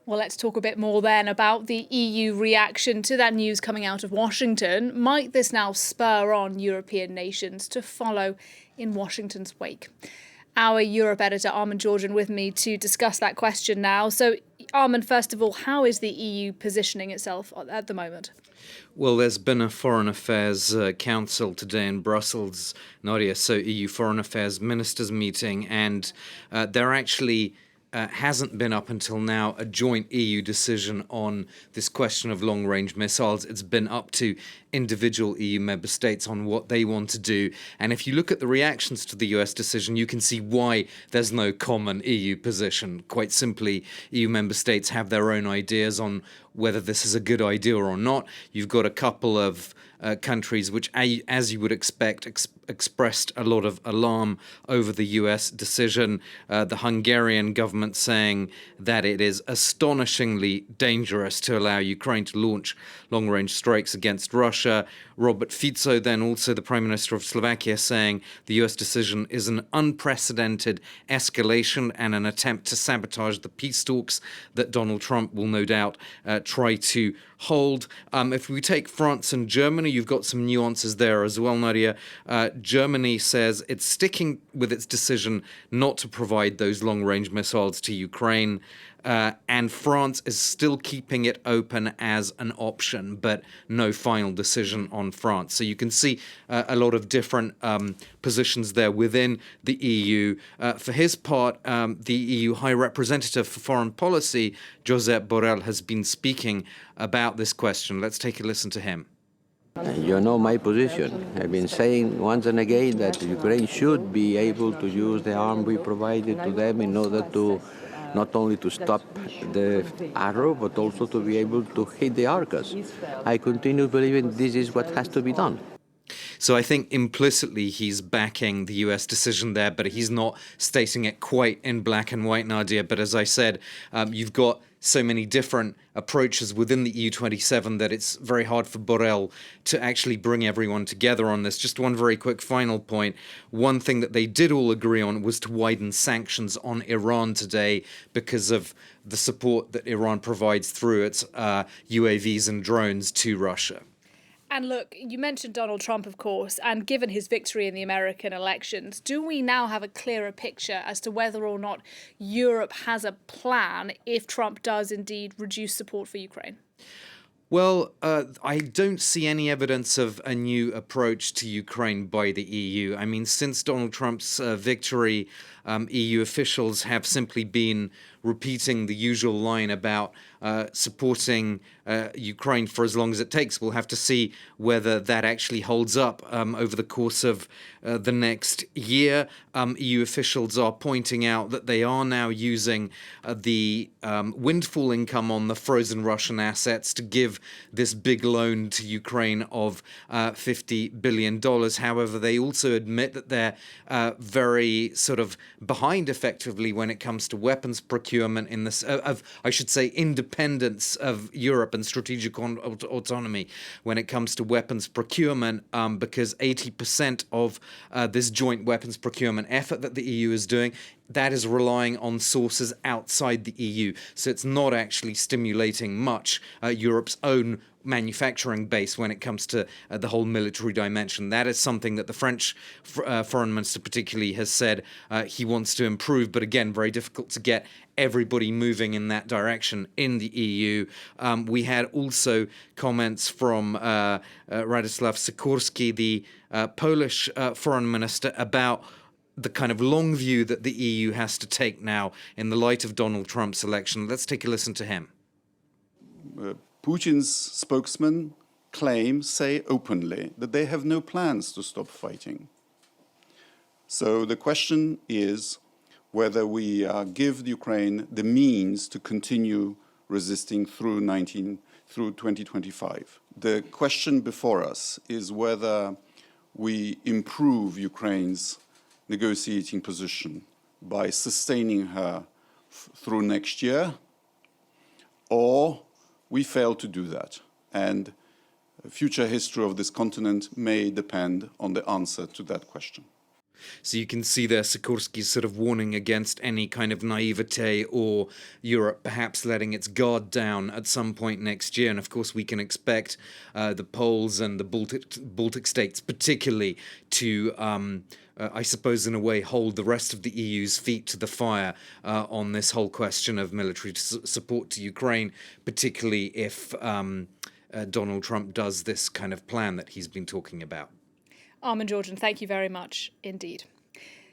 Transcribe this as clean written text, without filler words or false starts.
Well, let's talk a bit more then about the EU reaction to that news coming out of Washington. Might this now spur on European nations to follow in Washington's wake? Our Europe editor, Armen Georgian, with me to discuss that question now. So, Armen, first of all, how is the EU positioning itself at the moment? Well, there's been a Foreign Affairs Council today in Brussels, Nadia, so EU Foreign Affairs Ministers meeting, and they're actually hasn't been up until now a joint EU decision on this question of long-range missiles. It's been up to individual EU member states on what they want to do. And if you look at the reactions to the US decision, you can see why there's no common EU position. Quite simply, EU member states have their own ideas on whether this is a good idea or not. You've got a couple of countries which, as you would expect, expressed a lot of alarm over the US decision. The Hungarian government saying that it is astonishingly dangerous to allow Ukraine to launch long-range strikes against Russia. Robert Fico, then also the Prime Minister of Slovakia, saying the US decision is an unprecedented escalation and an attempt to sabotage the peace talks that Donald Trump will no doubt try to hold. If we take France and Germany, you've got some nuances there as well, Nadia. Germany says it's sticking with its decision not to provide those long-range missiles to Ukraine. And France is still keeping it open as an option, but no final decision on France. So you can see a lot of different positions there within the EU. For his part, the EU High Representative for Foreign Policy, Josep Borrell, has been speaking about this question. Let's take a listen to him. You know my position. I've been saying once and again that Ukraine should be able to use the arm we provided to them in order to not only to stop the arrow, but also to be able to hit the Arcas. I continue believing this is what has to be done. So I think implicitly he's backing the US decision there, but he's not stating it quite in black and white, Nadia. But as I said, you've got so many different approaches within the EU27 that it's very hard for Borrell to actually bring everyone together on this. Just one very quick final point. One thing that they did all agree on was to widen sanctions on Iran today because of the support that Iran provides through its UAVs and drones to Russia. And look, you mentioned Donald Trump, of course, and given his victory in the American elections, do we now have a clearer picture as to whether or not Europe has a plan if Trump does indeed reduce support for Ukraine? Well, I don't see any evidence of a new approach to Ukraine by the EU. I mean, since Donald Trump's victory, EU officials have simply been repeating the usual line about supporting Ukraine for as long as it takes. We'll have to see whether that actually holds up over the course of the next year. EU officials are pointing out that they are now using the windfall income on the frozen Russian assets to give this big loan to Ukraine of $50 billion. However, they also admit that they're very sort of behind effectively when it comes to weapons procurement in this, I should say, independence of Europe and strategic autonomy when it comes to weapons procurement, because 80% of this joint weapons procurement effort that the EU is doing, that is relying on sources outside the EU. So it's not actually stimulating much Europe's own manufacturing base when it comes to the whole military dimension. That is something that the French foreign minister particularly has said he wants to improve, but again, very difficult to get everybody moving in that direction in the EU. We had also comments from Radoslaw Sikorski, the Polish foreign minister, about the kind of long view that the EU has to take now in the light of Donald Trump's election. Let's take a listen to him. Putin's spokesmen say openly that they have no plans to stop fighting. So the question is whether we give Ukraine the means to continue resisting through 2025. The question before us is whether we improve Ukraine's negotiating position by sustaining her through next year, or we fail to do that. And the future history of this continent may depend on the answer to that question. So you can see there Sikorsky's sort of warning against any kind of naivete or Europe perhaps letting its guard down at some point next year. And of course, we can expect the Poles and the Baltic states particularly to, I suppose, in a way, hold the rest of the EU's feet to the fire on this whole question of military support to Ukraine, particularly if Donald Trump does this kind of plan that he's been talking about. Armen Georgian, thank you very much indeed.